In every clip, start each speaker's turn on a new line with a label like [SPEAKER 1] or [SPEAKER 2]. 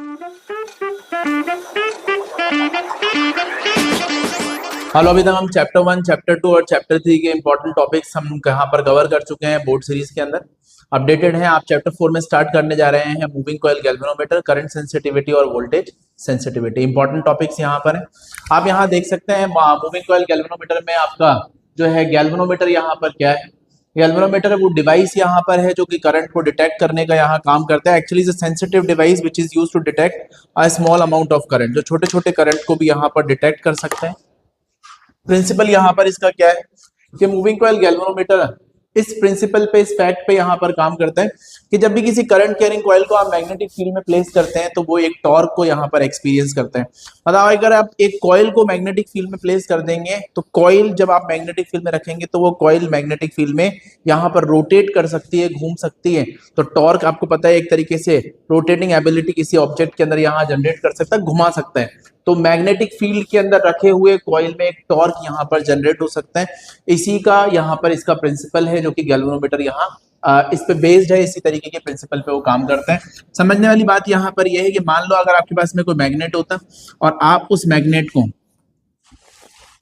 [SPEAKER 1] Hello, अभी तक हम चैप्टर 1, चैप्टर 2 और चैप्टर 3 के इंपॉर्टेंट टॉपिक्स हम यहाँ पर कवर कर चुके हैं बोर्ड सीरीज के अंदर। अपडेटेड है, आप चैप्टर 4 में स्टार्ट करने जा रहे हैं moving coil galvanometer, current sensitivity और वोल्टेज सेंसिटिविटी। इंपॉर्टेंट टॉपिक्स यहाँ पर है, आप यहाँ देख सकते हैं मूविंग कॉइल गैल्वेनोमीटर में आपका जो है गैल्वेनोमीटर यहाँ पर क्या है। गैल्वेनोमीटर वो डिवाइस यहाँ पर है जो कि करंट को डिटेक्ट करने का यहाँ काम करता है। Actually is a sensitive device which is used to detect a small amount of current, जो छोटे छोटे करंट को भी यहाँ पर डिटेक्ट कर सकते हैं। प्रिंसिपल यहाँ पर इसका क्या है कि मूविंग कॉइल गैल्वेनोमीटर इस प्रिंसिपल पे, इस फैक्ट पे यहाँ पर काम करता है कि जब भी किसी करंट कैरिंग कॉइल को आप मैग्नेटिक फील्ड में प्लेस करते हैं तो वो एक टॉर्क को यहाँ पर एक्सपीरियंस करते हैं। मतलब अगर आप एक कॉइल को मैग्नेटिक फील्ड में प्लेस कर देंगे तो कॉइल जब आप मैग्नेटिक फील्ड में रखेंगे तो वो कॉइल मैग्नेटिक फील्ड में यहाँ पर रोटेट कर सकती है, घूम सकती है। तो टॉर्क आपको पता है एक तरीके से रोटेटिंग एबिलिटी किसी ऑब्जेक्ट के अंदर यहाँ जनरेट कर सकता है, घुमा सकता है। तो मैग्नेटिक फील्ड के अंदर रखे हुए कॉइल में एक टॉर्क यहाँ पर जनरेट हो सकता है। इसी का यहाँ पर इसका प्रिंसिपल है जो कि गैल्वेनोमीटर यहाँ इस पे बेस्ड है, इसी तरीके के प्रिंसिपल पे वो काम करता है। समझने वाली बात यहाँ पर यह है कि मान लो अगर आपके पास में कोई मैग्नेट होता और आप उस मैग्नेट को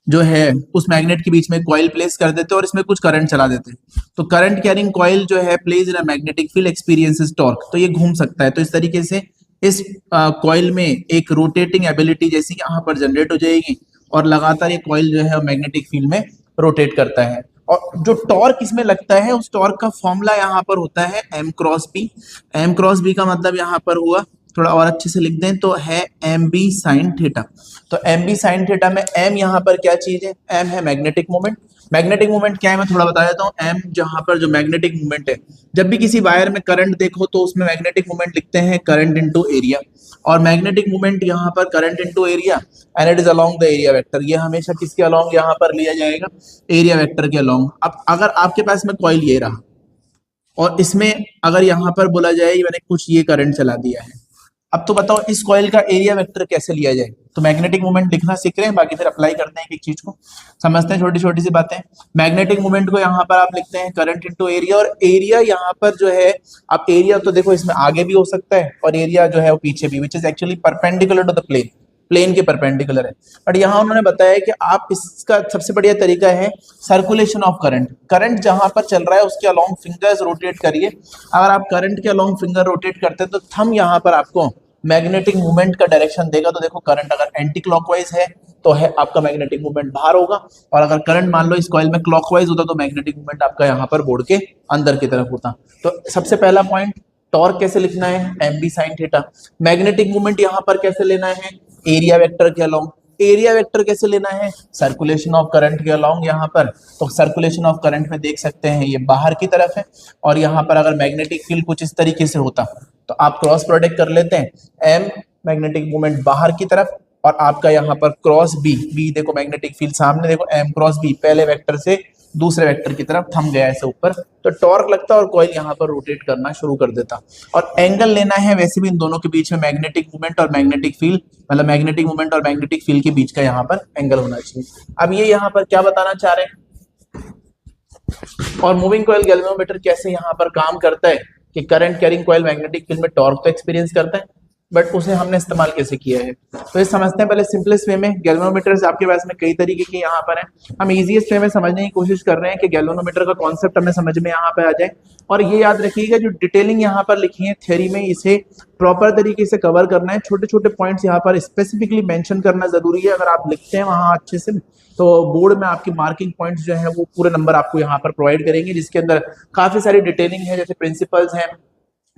[SPEAKER 1] जो है उस मैग्नेट के बीच में कॉइल प्लेस कर देते और इसमें कुछ करंट चला देते, तो करंट कैरिंग कॉइल जो है place in a magnetic field experiences torque, तो ये घूम सकता है। तो इस तरीके से इस कॉइल में एक रोटेटिंग एबिलिटी जैसी यहाँ पर जनरेट हो जाएगी और लगातार ये कॉइल जो है मैग्नेटिक फील्ड में रोटेट करता है। और जो टॉर्क इसमें लगता है उस टॉर्क का फॉर्मूला यहाँ पर होता है M cross B. M cross B का मतलब यहाँ पर हुआ, थोड़ा और अच्छे से लिख दें तो है एम बी साइन थीटा। तो एम बी साइन थीटा में एम यहाँ पर क्या चीज है, एम है मैग्नेटिक मोमेंट। मैग्नेटिक मोमेंट क्या है मैं थोड़ा बता देता हूँ। एम जहां पर जो मैग्नेटिक मोमेंट है, जब भी किसी वायर में करंट देखो तो उसमें मैग्नेटिक मोमेंट लिखते हैं करंट इनटू एरिया, और मैग्नेटिक मोमेंट यहाँ पर current into area and it is along the area vector. ये हमेशा किसके अलोंग यहाँ पर लिया जाएगा, एरिया वेक्टर के अलोंग। अब अगर आपके पास में कॉइल ये रहा और इसमें अगर यहाँ पर बोला जाए मैंने कुछ ये करंट चला दिया है, अब तो बताओ इस कॉइल का एरिया वेक्टर कैसे लिया जाए। तो मैग्नेटिक मोमेंट लिखना सीख रहे हैं, बाकी फिर अप्लाई करते हैं एक चीज को, समझते हैं छोटी छोटी सी बातें। मैग्नेटिक मोमेंट को यहाँ पर आप लिखते हैं करंट इनटू एरिया, और एरिया यहाँ पर जो है, अब एरिया तो देखो इसमें आगे भी हो सकता है और एरिया जो है वो पीछे भी, which is actually perpendicular to the plane, plane के परपेंडिकुलर है। बट यहाँ उन्होंने बताया कि आप इसका सबसे बढ़िया तरीका है सर्कुलेशन ऑफ करंट। करंट जहां पर चल रहा है उसके अलोंग फिंगर्स रोटेट करिए। अगर आप करंट के अलोंग फिंगर रोटेट करते हैं तो थंब यहाँ पर आपको मैग्नेटिक मूवमेंट का डायरेक्शन देगा। तो देखो करंट अगर एंटी क्लॉकवाइज है तो है आपका मैग्नेटिक मूवमेंट बाहर होगा, और अगर करंट मान लो इस कॉइल में क्लॉकवाइज होता तो मैग्नेटिक मूवमेंट आपका यहाँ पर बोर्ड के अंदर की तरफ होता। तो सबसे पहला पॉइंट, टॉर्क कैसे लिखना है, M B sine theta. Magnetic movement यहाँ पर कैसे लेना है, एरिया वेक्टर के अलोंग। एरिया वेक्टर कैसे लेना है, सर्कुलेशन ऑफ करंट के अलोंग यहाँ पर। तो सर्कुलेशन ऑफ करंट में देख सकते हैं ये बाहर की तरफ है, और यहाँ पर अगर मैग्नेटिक फील्ड कुछ इस तरीके से होता तो आप क्रॉस प्रोडक्ट कर लेते हैं, एम मैग्नेटिक मूवमेंट बाहर की तरफ और आपका यहाँ पर क्रॉस बी, बी देखो मैग्नेटिक फील्ड सामने, देखो एम क्रॉस बी पहले वेक्टर से दूसरे वेक्टर की तरफ थम गया ऐसे ऊपर, तो टॉर्क लगता और कॉइल यहाँ पर रोटेट करना शुरू कर देता। और एंगल लेना है वैसे भी इन दोनों के बीच में मैग्नेटिक मूवमेंट और मैग्नेटिक फील्ड, मतलब मैग्नेटिक मूवमेंट और मैग्नेटिक फील्ड के बीच का यहाँ पर एंगल होना चाहिए। अब ये यहाँ पर क्या बताना चाह रहे हैं, और मूविंग कॉइल गैल्वेनोमीटर कैसे यहाँ पर काम करता है कि current carrying coil magnetic field में टॉर्क तो एक्सपीरियंस करता है, बट उसे हमने इस्तेमाल कैसे किया है। तो ये समझते हैं पहले सिंपलेस्ट वे में। गैल्वेनोमीटर्स आपके पास में कई तरीके के यहाँ पर हैं, हम इजीएस्ट वे में समझने की कोशिश कर रहे हैं कि गैल्वेनोमीटर का कॉन्सेप्ट हमें समझ में यहाँ पे आ जाए। और ये याद रखिएगा जो डिटेलिंग यहाँ पर लिखी है थ्योरी में, इसे प्रॉपर तरीके से कवर करना है। छोटे छोटे पॉइंट्स यहाँ पर स्पेसिफिकली मेंशन करना जरूरी है। अगर आप लिखते हैं वहाँ अच्छे से तो बोर्ड में आपकी मार्किंग पॉइंट्स जो है वो पूरे नंबर आपको यहाँ पर प्रोवाइड करेंगे, जिसके अंदर काफी सारी डिटेलिंग है, जैसे प्रिंसिपल्स हैं,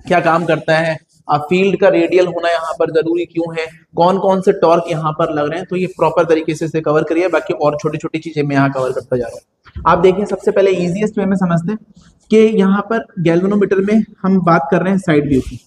[SPEAKER 1] क्या काम करता है, फील्ड का रेडियल होना यहाँ पर जरूरी क्यों है, कौन कौन से टॉर्क यहाँ पर लग रहे हैं, तो ये प्रॉपर तरीके से इसे कवर करिए। बाकी और छोटी छोटी चीजें मैं यहाँ कवर करता जा रहा हूँ। आप देखिए सबसे पहले इजीएस्ट वे में समझते हैं कि यहाँ पर गैल्वेनोमीटर में हम बात कर रहे हैं साइड व्यू की।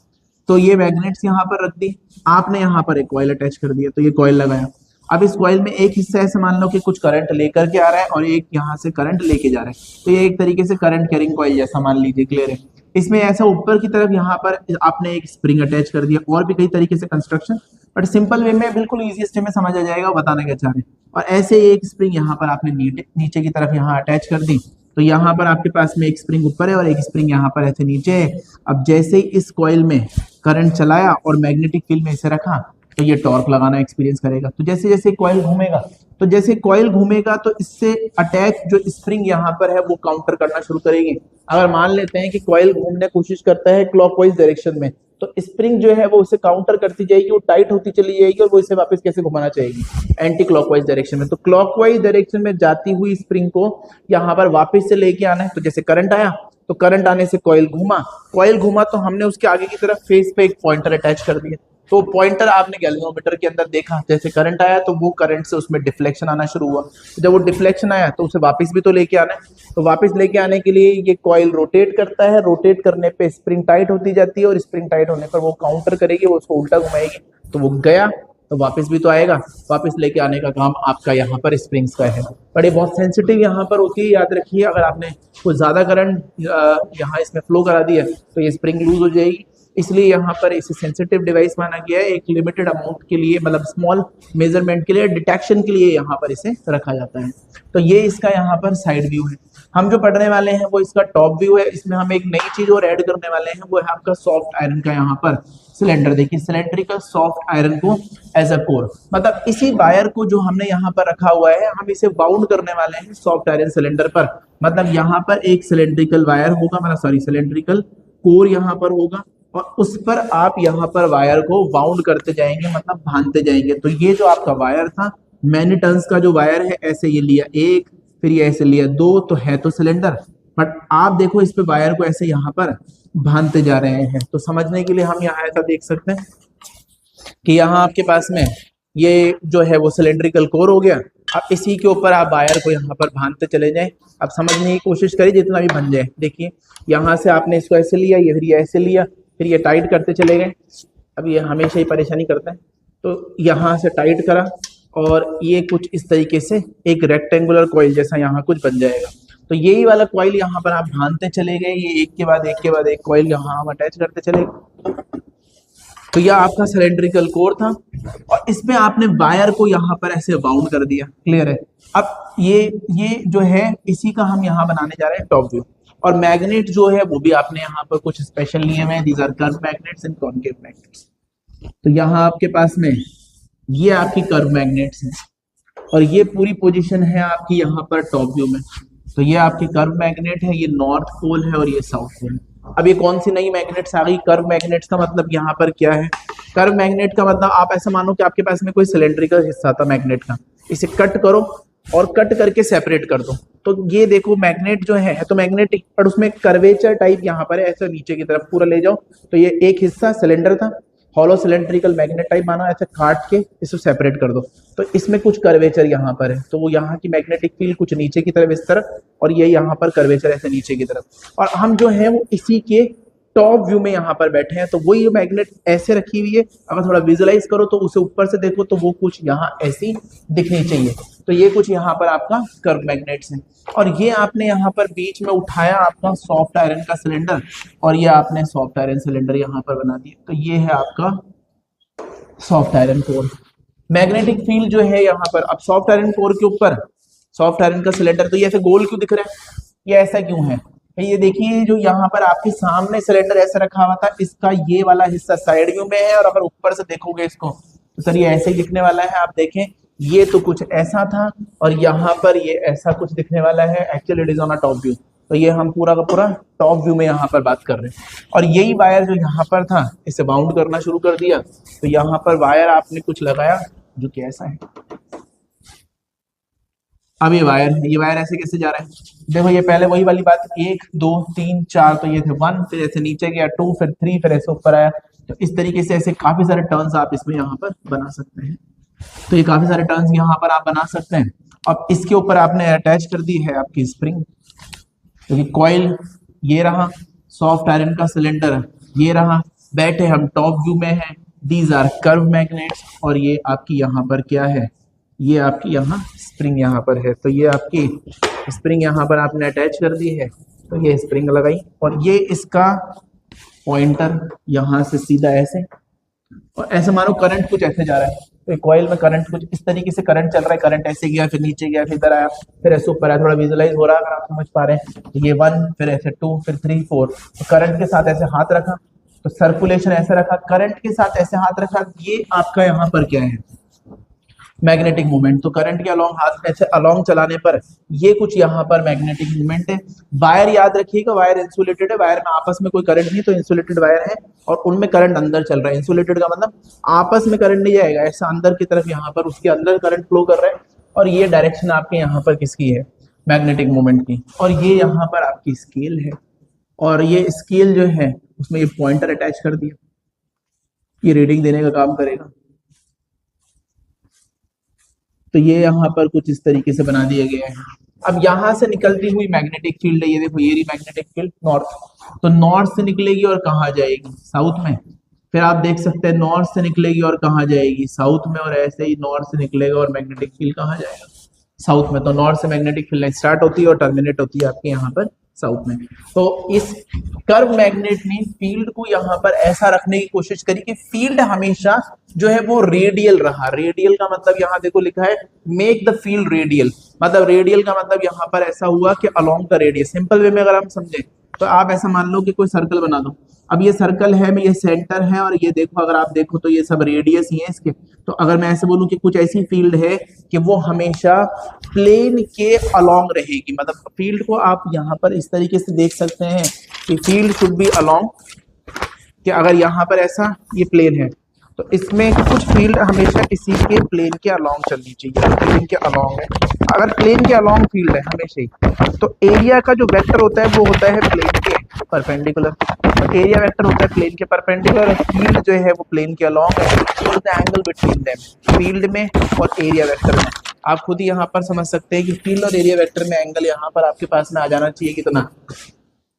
[SPEAKER 1] तो ये मैग्नेट्स यहाँ पर रख दी, आपने यहाँ पर एक कॉइल अटैच कर दिया, तो ये कॉइल लगाया। अब इस कॉइल में एक हिस्सा ऐसे मान लो कि कुछ करंट लेकर के आ रहा है और एक यहाँ से करंट लेके जा रहा है, तो ये एक तरीके से करंट कैरिंग कॉइल जैसा मान लीजिए, क्लियर है। इसमें ऐसा ऊपर की तरफ यहाँ पर आपने एक स्प्रिंग अटैच कर दिया, और भी कई तरीके से कंस्ट्रक्शन, बट सिंपल वे में बिल्कुल इजीएस्ट वे में समझ आ जाएगा बताना क्या चाह रहे हैं। और ऐसे एक स्प्रिंग यहाँ पर आपने नीचे की तरफ यहाँ अटैच कर दी, तो यहाँ पर आपके पास में एक स्प्रिंग ऊपर है और एक स्प्रिंग यहाँ पर ऐसे नीचे है। अब जैसे ही इस कॉइल में करंट चलाया और मैग्नेटिक फील्ड में इसे रखा तो ये टॉर्क लगाना एक्सपीरियंस करेगा। तो जैसे जैसे कॉइल घूमेगा तो इससे अटैच जो स्प्रिंग यहाँ पर है वो काउंटर करना शुरू करेगी। अगर मान लेते हैं कि कॉइल घूमने की कोशिश करता है क्लॉकवाइज डायरेक्शन में, तो स्प्रिंग जो है वो उसे काउंटर करती जाएगी, वो टाइट होती चली जाएगी और वो इसे वापस कैसे घुमाना चाहेगी, एंटी क्लॉकवाइज डायरेक्शन में। तो क्लॉकवाइज डायरेक्शन में जाती हुई स्प्रिंग को यहाँ पर वापस से लेके आना है। तो जैसे करंट आया तो करंट आने से कॉइल घूमा तो हमने उसके आगे की तरफ फेस पे एक पॉइंटर अटैच कर दिया। तो पॉइंटर आपने गैल्वेनोमीटर के अंदर देखा, जैसे करंट आया तो वो करंट से उसमें डिफ्लेक्शन आना शुरू हुआ। तो जब वो डिफ्लेक्शन आया तो उसे वापस भी तो लेके आना है। तो वापस लेके आने के लिए ये कॉइल रोटेट करता है, रोटेट करने पे स्प्रिंग टाइट होती जाती है और स्प्रिंग टाइट होने पर वो काउंटर करेगी, वो उसको उल्टा घुमाएगी। तो वो गया तो वापस भी तो आएगा, वापस लेके आने का काम आपका यहाँ पर स्प्रिंग्स का है। बट ये बहुत सेंसिटिव यहाँ पर होती है, याद रखिए। अगर आपने कुछ ज्यादा करंट यहाँ इसमें फ्लो करा दिया तो ये स्प्रिंग लूज हो जाएगी। इसलिए यहाँ पर इसे सेंसिटिव डिवाइस माना गया है। एक लिमिटेड अमाउंट के लिए, मतलब स्मॉल मेजरमेंट के लिए, डिटेक्शन के लिए यहाँ पर इसे रखा जाता है। तो ये इसका यहाँ पर साइड व्यू है। हम जो पढ़ने वाले हैं वो इसका टॉप व्यू है। इसमें हम एक नई चीज और ऐड करने वाले हैं, वो है आपका सॉफ्ट आयरन का यहाँ पर सिलेंडर। देखिए सिलेंड्रिकल सॉफ्ट आयरन को एज अ कोर, मतलब इसी वायर को जो हमने यहाँ पर रखा हुआ है हम इसे बाउंड करने वाले हैं सॉफ्ट आयरन सिलेंडर पर। मतलब यहाँ पर एक सिलेंड्रिकल वायर होगा, मतलब सॉरी सिलेंड्रिकल कोर यहाँ पर होगा और उस पर आप यहाँ पर वायर को बाउंड करते जाएंगे, मतलब बांधते जाएंगे। तो ये जो आपका वायर था, मैनी टर्न्स का जो वायर है, ऐसे ये लिया एक, फिर ये ऐसे लिया दो, तो है तो सिलेंडर, बट आप देखो इस पे वायर को ऐसे यहाँ पर बांधते जा रहे हैं। तो समझने के लिए हम यहाँ ऐसा देख सकते हैं कि यहाँ आपके पास में ये जो है वो सिलेंड्रिकल कोर हो गया। अब इसी के ऊपर आप वायर को यहाँ पर बांधते चले जाएं। अब समझने की कोशिश करिए जितना भी बन जाए। देखिए यहाँ से आपने इसको ऐसे लिया, ये फिर ये ऐसे लिया, फिर ये टाइट करते चले गए। अब ये हमेशा ही परेशानी करता है। तो यहाँ से टाइट करा और ये कुछ इस तरीके से एक रेक्टेंगुलर कॉइल जैसा यहाँ कुछ बन जाएगा। तो यही वाला कॉइल यहाँ पर आप बांधते चले गए, ये एक के बाद एक कॉइल यहाँ हम अटैच करते चले गए। तो यह आपका सिलेंड्रिकल कोर था और इसमें आपने वायर को यहाँ पर ऐसे बाउंड कर दिया। क्लियर है। अब ये जो है इसी का हम यहाँ बनाने जा रहे हैं टॉप व्यू। और मैग्नेट जो है वो भी आपने यहाँ पर कुछ स्पेशल लिए हुए हैं। These are curve magnets and concave magnets. तो यहाँ आपके पास में ये आपकी कर्व मैग्नेट्स हैं और ये पूरी पोजीशन है आपकी यहाँ पर टॉप व्यू में। तो ये आपकी कर्व मैग्नेट है, ये नॉर्थ पोल है और ये साउथ पोल है। अब ये कौन सी नई मैग्नेट्स आ गई? कर्व मैग्नेट्स का मतलब यहाँ पर क्या है? कर्व मैग्नेट का मतलब आप ऐसा मानो कि आपके पास में कोई सिलेंड्रिकल हिस्सा था मैग्नेट का, इसे कट करो और कट करके सेपरेट कर दो। तो ये देखो मैग्नेट जो है तो मैग्नेटिक, पर उसमें कर्वेचर टाइप यहाँ पर है, ऐसा नीचे की तरफ पूरा ले जाओ। तो ये एक हिस्सा सिलेंडर था, हॉलो सिलेंड्रिकल मैग्नेट टाइप माना, ऐसे काट के इसे सेपरेट कर दो। तो इसमें कुछ कर्वेचर यहाँ पर है, तो वो यहाँ की मैग्नेटिक फील्ड कुछ नीचे की तरफ इस तरफ और ये यहाँ पर कर्वेचर ऐसे नीचे की तरफ। और हम जो है वो इसी के टॉप व्यू में यहाँ पर बैठे हैं। तो वही मैग्नेट ऐसे रखी हुई है, अगर थोड़ा विजुअलाइज करो तो उसे ऊपर से देखो तो वो कुछ यहाँ ऐसी दिखनी चाहिए। तो ये कुछ यहाँ पर आपका कर्व मैग्नेट्स है। और ये आपने यहाँ पर बीच में उठाया आपका सॉफ्ट आयरन का सिलेंडर और ये आपने सॉफ्ट आयरन सिलेंडर यहाँ पर बना दिया। तो ये है आपका soft iron core. Magnetic field जो है यहाँ पर, अब सॉफ्ट आयरन कोर के ऊपर सॉफ्ट आयरन का सिलेंडर, तो ये ऐसे गोल क्यों दिख रहा है? ये ऐसा क्यों है? ये देखिए जो यहाँ पर आपके सामने सिलेंडर ऐसे रखा हुआ था, इसका ये वाला हिस्सा साइड व्यू में है और अगर ऊपर से देखोगे इसको तो सर ये ऐसे ही दिखने वाला है। आप देखें ये तो कुछ ऐसा था और यहाँ पर ये ऐसा कुछ दिखने वाला है। Actually it is on a top view. तो ये हम पूरा का पूरा टॉप व्यू में यहाँ पर बात कर रहे हैं। और यही वायर जो यहाँ पर था इसे बाउंड करना शुरू कर दिया। तो यहाँ पर वायर आपने कुछ लगाया जो कि ऐसा है। अब ये वायर है, ये वायर ऐसे कैसे जा रहा है? देखो ये पहले वही वाली बात, 1 2 3 4, तो ये थे 1, फिर ऐसे नीचे गया 2, फिर 3, फिर ऐसे ऊपर आया। तो इस तरीके से ऐसे काफी सारे टर्न्स आप इसमें यहाँ पर बना सकते हैं। तो ये काफी सारे टर्न्स यहाँ पर आप बना सकते हैं। अब इसके ऊपर आपने अटैच कर दी है आपकी स्प्रिंग, क्योंकि कॉइल ये रहा, सॉफ्ट आयरन का सिलेंडर ये रहा, बैठे हम टॉप व्यू में है। दीज आर कर्व मैग्नेट्स और ये आपकी यहाँ पर क्या है? ये आपकी यहाँ स्प्रिंग यहाँ पर है। तो ये आपकी स्प्रिंग यहाँ पर आपने अटैच कर दी है। तो ये स्प्रिंग लगाई और ये इसका पॉइंटर यहाँ से सीधा ऐसे, और ऐसे मानो करंट कुछ ऐसे जा रहा है। तो कॉइल में करंट कुछ इस तरीके से करंट चल रहा है। करंट ऐसे गया, फिर नीचे गया, फिर इधर आया, फिर ऐसे ऊपर आया। थोड़ा विजुअलाइज हो रहा है अगर आप समझ पा रहे हैं। तो ये 1, फिर ऐसे 2, फिर 3 4। तो करंट के साथ ऐसे हाथ रखा तो सर्कुलेशन ऐसे रखा, करंट के साथ ऐसे हाथ रखा, ये आपका यहाँ पर क्या है, मैग्नेटिक मूवमेंट। तो करंट के अलोंग हाथ ऐसे अलोंग चलाने पर ये कुछ यहाँ पर मैग्नेटिक मूवमेंट है। वायर याद रखिएगा, वायर इंसुलेटेड है, वायर में आपस में कोई करंट नहीं, तो इंसुलेटेड वायर है और उनमें करंट अंदर चल रहा है। इंसुलेटेड का मतलब आपस में करंट नहीं जाएगा, ऐसा अंदर की तरफ यहाँ पर उसके अंदर करंट फ्लो कर रहा है। और ये डायरेक्शन आपके यहाँ पर किसकी है, मैग्नेटिक मूवमेंट की। और ये यहाँ पर आपकी स्केल है, और ये स्केल जो है उसमें ये पॉइंटर अटैच कर दिया, ये रीडिंग देने का काम करेगा। तो ये यहाँ पर कुछ इस तरीके से बना दिया गया है। अब यहाँ से निकलती हुई मैग्नेटिक फील्ड है, ये देखो, ये रही मैग्नेटिक फील्ड नॉर्थ। तो नॉर्थ से निकलेगी और कहाँ जाएगी, साउथ में। फिर आप देख सकते हैं नॉर्थ से निकलेगी और कहाँ जाएगी, साउथ में। और ऐसे ही नॉर्थ से निकलेगा और मैग्नेटिक फील्ड कहाँ जाएगा, साउथ में। तो नॉर्थ से मैग्नेटिक फील्ड लाइन स्टार्ट होती है और टर्मिनेट होती है आपके यहाँ पर साउथ में। तो इस कर्व मैग्नेट ने फील्ड को यहाँ पर ऐसा रखने की कोशिश करी कि फील्ड हमेशा जो है वो रेडियल रहा। रेडियल का मतलब यहाँ देखो लिखा है मेक द फील्ड रेडियल, मतलब रेडियल का मतलब यहाँ पर ऐसा हुआ कि along the radius. Simple way में अगर हम समझे तो आप ऐसा मान लो कि कोई सर्कल बना दो। अब ये सर्कल है, ये सेंटर है, और ये देखो, अगर आप देखो तो ये सब रेडियस ही है इसके। तो अगर मैं ऐसे बोलूं कि कुछ ऐसी फील्ड है कि वो हमेशा प्लेन के अलोंग रहेगी, मतलब फील्ड को आप यहाँ पर इस तरीके से देख सकते हैं कि फील्ड शुड बी अलोंग, कि अगर यहाँ पर ऐसा ये प्लेन है तो इसमें कुछ फील्ड हमेशा इसी के प्लेन के अलोंग चलनी चाहिए। प्लेन के अलोंग है, अगर प्लेन के अलोंग फील्ड है हमेशा ही, तो एरिया का जो वेक्टर होता है वो होता है प्लेन के परपेंडिकुलर। तो एरिया वेक्टर होता है प्लेन के परपेंडिकुलर, और फील्ड जो है वो प्लेन के अलोंग है। The angle between them, field में और एरिया वेक्टर में। आप खुद ही यहाँ पर समझ सकते हैं कि फील्ड और एरिया वेक्टर में एंगल यहाँ पर आपके पास में आ जाना चाहिए कितना,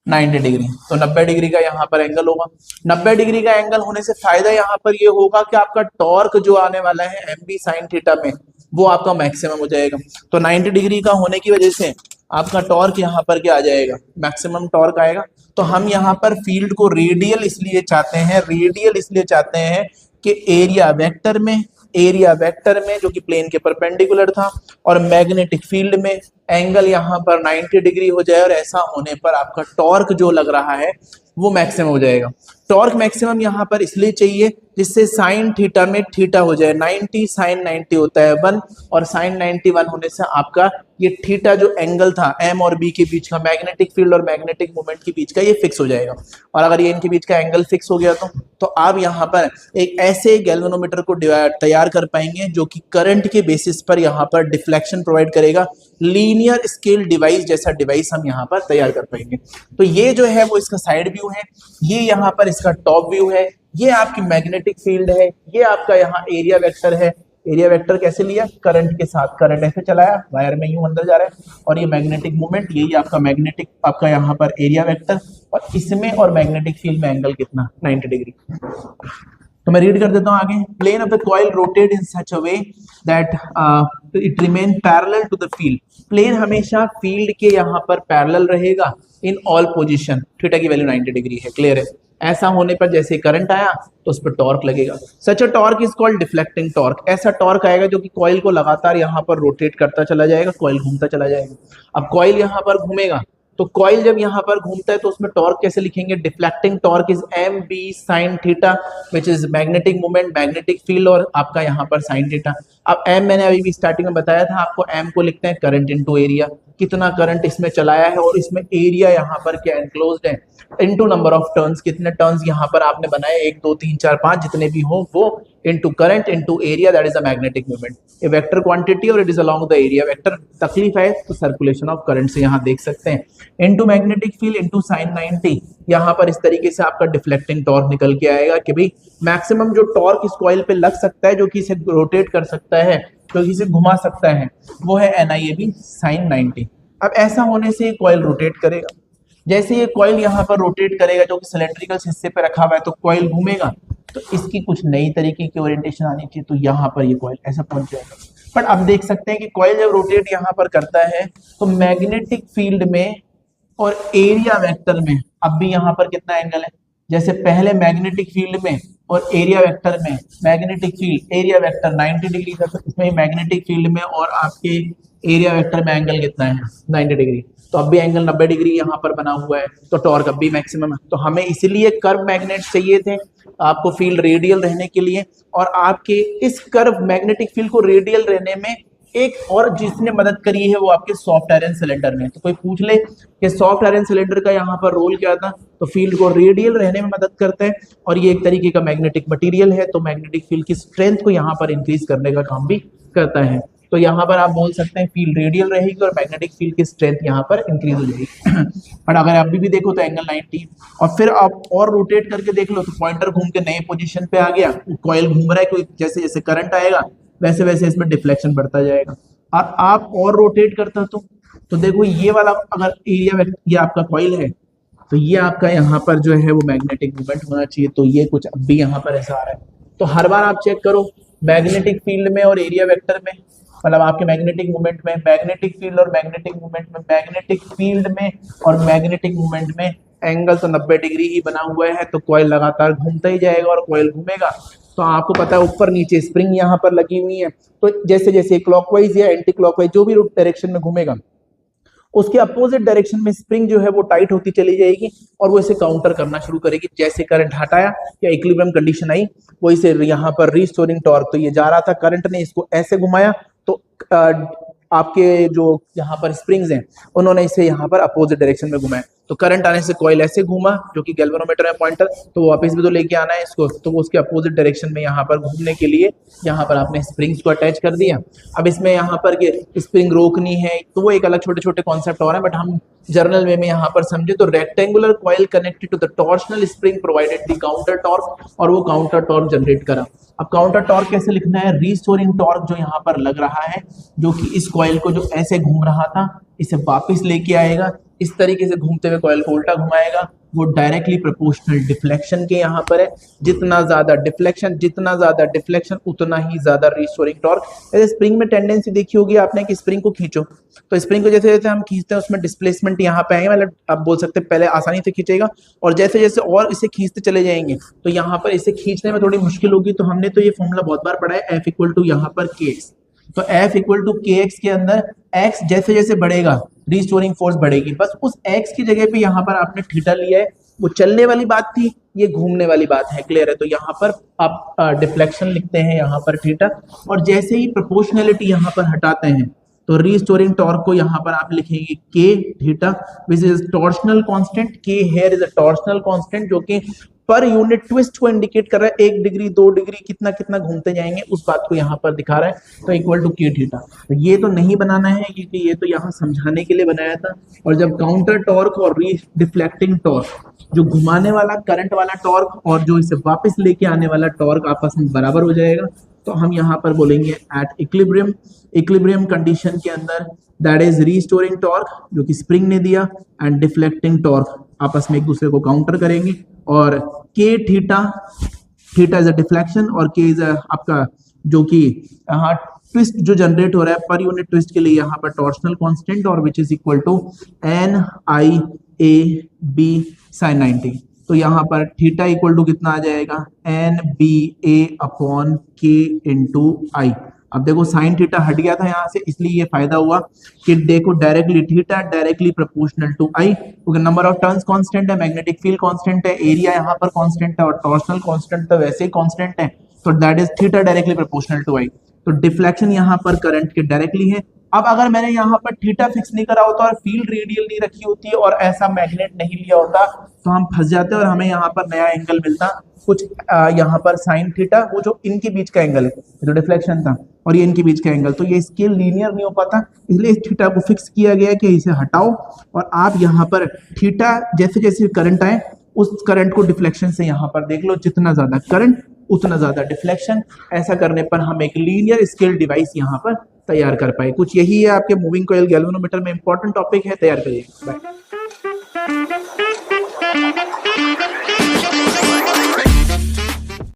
[SPEAKER 1] 90 डिग्री। तो 90 डिग्री का यहाँ पर एंगल होगा। 90 डिग्री का एंगल होने से फायदा यहाँ पर ये होगा कि आपका टॉर्क जो आने वाला है एम बी साइन थीटा में, वो आपका मैक्सिमम हो जाएगा। तो 90 डिग्री का होने की वजह से आपका टॉर्क यहाँ पर क्या आ जाएगा, मैक्सिमम टॉर्क आएगा। तो हम यहाँ पर फील्ड को रेडियल इसलिए चाहते हैं, रेडियल इसलिए चाहते हैं कि एरिया वेक्टर में जो कि प्लेन के परपेंडिकुलर था, और मैग्नेटिक फील्ड में एंगल यहाँ पर 90 डिग्री हो जाए, और ऐसा होने पर आपका टॉर्क जो लग रहा है वो मैक्सिमम हो जाएगा। टॉर्क मैक्सिमम यहाँ पर इसलिए चाहिए जिससे साइन थीटा में थीटा हो जाए 90, साइन 90 होता है 1, और साइन 91 होने से आपका ये थीटा जो एंगल था एम और बी के बीच का, मैग्नेटिक फील्ड और मैग्नेटिक मोमेंट के बीच का, ये फिक्स हो जाएगा। और अगर ये इनके बीच का एंगल फिक्स हो गया तो आप यहाँ पर एक ऐसे गैल्वेनोमीटर को तैयार कर पाएंगे जो कि करंट के बेसिस पर यहाँ पर डिफ्लेक्शन प्रोवाइड करेगा। लीनियर स्केल डिवाइस जैसा डिवाइस हम यहाँ पर तैयार कर पाएंगे। तो ये जो है वो इसका साइड व्यू है, ये यहाँ पर इसका टॉप व्यू है, ये आपकी मैग्नेटिक फील्ड है, ये आपका यहाँ एरिया वेक्टर है। एरिया वेक्टर कैसे लिया, करंट के साथ, करंट ऐसे चलाया, वायर में यूं अंदर जा रहा है, और ये मैग्नेटिक मूवमेंट, यही आपका मैग्नेटिक, आपका यहाँ पर एरिया वेक्टर, और इसमें और मैग्नेटिक फील्ड में एंगल कितना, 90 डिग्री। तो मैं रीड कर देता हूं आगे। Plane of the coil rotate in such a way that it remain parallel to the field. Plane हमेशा फील्ड के यहाँ पर पैरेलल रहेगा इन ऑल पोजीशन। थीटा की वैल्यू 90 डिग्री है, क्लियर है। ऐसा होने पर जैसे करंट आया तो उस पर टॉर्क लगेगा। Such a torque is called deflecting torque. ऐसा टॉर्क आएगा जो कि कॉइल को लगातार यहाँ पर रोटेट करता चला जाएगा, कॉइल घूमता चला जाएगा। अब कॉइल यहाँ पर घूमेगा तो कॉइल जब यहाँ पर घूमता है तो उसमें टॉर्क कैसे लिखेंगे, deflecting torque is M B sine theta which is magnetic moment, magnetic field, और आपका यहाँ पर साइन थीटा। अब एम मैंने अभी भी स्टार्टिंग में बताया था आपको, एम को लिखते हैं करंट इनटू एरिया, कितना करंट इसमें चलाया है, और इसमें एरिया यहाँ पर क्या एनक्लोज्ड है, इनटू नंबर ऑफ टर्न्स, कितने टर्न्स यहाँ पर आपने बनाए, 1 2 3 4 5 जितने भी हो, वो into current into area, that is a magnetic movement, a vector quantity, और it is along the area vector. तकलीफ है तो सर्कुलेशन ऑफ करंट से यहाँ देख सकते हैं, into magnetic field into sine 90। यहाँ पर इस तरीके से आपका डिफ्लेक्टिंग टॉर्क निकल के आएगा कि भाई मैक्सिमम जो टॉर्क इस कॉइल पे लग सकता है, जो कि इसे रोटेट कर सकता है, जो कि इसे घुमा सकता है, वो है NIAB साइन 90। अब ऐसा होने से ये कॉइल रोटेट करेगा। जैसे ये कॉइल यहाँ पर रोटेट करेगा जो कि सिलेंड्रिकल हिस्से पे रखा हुआ है, तो कॉइल घूमेगा, तो इसकी कुछ नई तरीके की ओरिएंटेशन आनी चाहिए, तो यहाँ पर ये कॉइल ऐसा पहुंच जाएगा। बट अब देख सकते हैं कि कॉइल जब रोटेट यहाँ पर करता है तो मैग्नेटिक फील्ड में और एरिया वेक्टर में अब भी यहाँ पर कितना एंगल है, जैसे पहले मैग्नेटिक फील्ड में और एरिया वेक्टर में, magnetic field area vector 90 degree था, तो इसमें मैग्नेटिक फील्ड में और आपके एरिया वेक्टर में एंगल कितना है, 90 डिग्री। तो अब भी एंगल 90 डिग्री यहाँ पर बना हुआ है, तो टॉर्क अब भी मैक्सिमम है। तो हमें इसीलिए कर्व मैग्नेट्स चाहिए थे आपको फील्ड रेडियल रहने के लिए, और आपके इस कर्व मैग्नेटिक फील्ड को रेडियल रहने में एक और जिसने मदद करी है वो आपके सॉफ्ट आयरन सिलेंडर ने। तो कोई पूछ ले कि सॉफ्ट आयरन सिलेंडर का यहाँ पर रोल क्या था, तो फील्ड को रेडियल रहने में मदद करता है, और ये एक तरीके का मैग्नेटिक मटेरियल है, तो मैग्नेटिक फील्ड की स्ट्रेंथ को यहाँ पर इंक्रीज करने का काम भी करता है। तो यहाँ पर आप बोल सकते हैं फील्ड रेडियल रहेगी और मैग्नेटिक फील्ड की स्ट्रेंथ यहाँ पर इंक्रीज हो जाएगी। बट अगर अभी भी देखो तो एंगल 90, और फिर आप और रोटेट करके देख लो तो पॉइंटर घूम के नए पोजीशन पे आ गया, कॉइल घूम रहा है, कोई जैसे जैसे करंट आएगा वैसे वैसे इसमें डिफ्लेक्शन बढ़ता जाएगा। और आप और रोटेट करता तो देखो ये वाला अगर एरिया ये आपका कॉइल है, तो ये आपका यहाँ पर जो है वो मैग्नेटिक मूवमेंट होना चाहिए, तो ये कुछ अब भी यहाँ पर ऐसा आ रहा है। तो हर बार आप चेक करो मैग्नेटिक फील्ड में और एरिया वेक्टर में, मतलब आपके मैग्नेटिक मूवमेंट में, मैग्नेटिक फील्ड और मैग्नेटिक मूवमेंट में, मैग्नेटिक फील्ड में और मैग्नेटिक मूवमेंट में एंगल तो 90 डिग्री ही बना हुआ है, तो कॉइल लगातार घूमता ही जाएगा, और कॉइल घूमेगा तो आपको पता है ऊपर नीचे स्प्रिंग यहाँ पर लगी हुई है, तो जैसे जैसे क्लॉकवाइज या एंटी क्लॉकवाइज जो भी डायरेक्शन में घूमेगा उसके अपोजिट डायरेक्शन में स्प्रिंग जो है वो टाइट होती चली जाएगी, और वो इसे काउंटर करना शुरू करेगी। जैसे करंट हटाया या इक्विलिब्रियम कंडीशन आई, वो इसे यहाँ पर रिस्टोरिंग टॉर्क, तो ये जा रहा था करंट ने इसको ऐसे घुमाया, तो आपके जो यहाँ पर स्प्रिंग्स हैं उन्होंने इसे यहाँ पर अपोजिट डायरेक्शन में घुमाया, तो करंट आने से कॉइल ऐसे घूमा, जो कि गैल्वेनोमीटर है पॉइंटर, तो वापस भी तो लेके आना है इसको, तो वो उसके अपोजिट डायरेक्शन में यहाँ पर घूमने के लिए यहाँ पर आपने स्प्रिंग्स को अटैच कर दिया। अब इसमें यहाँ पर स्प्रिंग रोकनी है तो वो एक अलग छोटे छोटे कॉन्सेप्ट और है, बट हम जर्नल वे में यहाँ पर समझे तो rectangular coil connected to the torsional spring provided the counter torque, और वो काउंटर टॉर्क जनरेट करा। अब काउंटर टॉर्क कैसे लिखना है, रीस्टोरिंग टॉर्क जो यहाँ पर लग रहा है, जो कि इस कॉइल को जो ऐसे घूम रहा था इसे वापस लेके आएगा, इस तरीके से घूमते हुए कॉइल को उल्टा घुमाएगा, वो डायरेक्टली प्रोपोर्शनल डिफ्लेक्शन के यहाँ पर है। जितना ज्यादा डिफ्लेक्शन उतना ही ज्यादा रीस्टोरिंग टॉर्क। जैसे स्प्रिंग में टेंडेंसी देखी होगी आपने कि स्प्रिंग को खींचो, तो स्प्रिंग को जैसे जैसे हम खींचते हैं उसमें डिस्प्लेसमेंट यहाँ पे आएगा, मतलब आप बोल सकते हैं पहले आसानी से खींचेगा, और जैसे जैसे और इसे खींचते चले जाएंगे तो यहाँ पर इसे खींचने में थोड़ी मुश्किल होगी। तो हमने तो ये फॉर्मूला बहुत बार पढ़ा है, F इक्वल टू यहाँ पर KX, तो F इक्वल टू KX के अंदर X जैसे जैसे बढ़ेगा रिस्टोरिंग फोर्स बढ़ेगी, बस उस X की जगह पे यहाँ पर आपने थीटा लिया है, वो चलने वाली बात थी, ये घूमने वाली बात है, क्लियर है। तो यहाँ पर आप डिफ्लेक्शन लिखते हैं यहाँ पर थीटा, और जैसे ही प्रोपोर्शनैलिटी यहाँ पर हटाते हैं तो रीस्टोरिंग टॉर्क को यहाँ पर आप लिखेंगे K theta which is torsional constant. K here is a torsional constant जो कि पर यूनिट ट्विस्ट को इंडिकेट कर रहा है, 1 डिग्री 2 डिग्री कितना कितना घूमते जाएंगे उस बात को यहाँ पर दिखा रहा है, तो इक्वल टू K थीटा। तो ये तो नहीं बनाना है क्योंकि ये तो यहाँ समझाने के लिए बनाया था, और जब काउंटर टॉर्क और डिफ्लेक्टिंग टॉर्क, जो घुमाने वाला करंट वाला टॉर्क और जो इसे वापस लेके आने वाला टॉर्क आपस में बराबर हो जाएगा, तो हम यहाँ पर बोलेंगे एट इक्विलिब्रियम कंडीशन के अंदर दैट इज रीस्टोरिंग टॉर्क जो कि स्प्रिंग ने दिया एंड डिफ्लेक्टिंग टॉर्क आपस में एक दूसरे को काउंटर करेंगे, और K theta is a deflection और K इज आपका जो कि यहाँ ट्विस्ट जो जनरेट हो रहा है पर यूनिट ट्विस्ट के लिए यहाँ पर टॉर्शनल कांस्टेंट, और which is equal to NIAB sin 90। तो यहाँ पर थीटा इक्वल टू कितना आ जाएगा, NBA अपॉन K इंटू आई। अब देखो साइन थीटा हट गया था यहाँ से, इसलिए ये फायदा हुआ कि देखो directly theta directly proportional to I, क्योंकि नंबर ऑफ टर्न्स कांस्टेंट है, मैग्नेटिक फील्ड कांस्टेंट है, एरिया यहाँ पर कांस्टेंट है, और टॉर्शनल कांस्टेंट तो वैसे ही कांस्टेंट है, तो that is theta directly proportional to I. तो डिफ्लेक्शन यहाँ पर करंट के डायरेक्टली है। अब अगर मैंने यहाँ पर थीटा फिक्स नहीं करा होता और फील्ड रेडियल नहीं रखी होती और ऐसा मैग्नेट नहीं लिया होता तो हम फंस जाते और हमें यहाँ पर नया एंगल मिलता कुछ यहाँ पर साइन थीटा, वो जो इनके बीच का एंगल है जो डिफ्लेक्शन था और ये इनके बीच का एंगल, तो ये स्केल लीनियर नहीं हो पाता, इसलिए इस थीटा को फिक्स किया गया कि इसे हटाओ और आप यहाँ पर थीटा जैसे जैसे करंट आए उस करंट को डिफ्लेक्शन से यहाँ पर देख लो, जितना ज्यादा करंट उतना ज्यादा डिफ्लेक्शन। ऐसा करने पर हम एक लीनियर स्केल डिवाइस यहाँ पर तैयार कर पाए। कुछ यही है आपके मूविंग कॉइल गैल्वेनोमीटर में इंपॉर्टेंट टॉपिक है, तैयार करिए। बाय।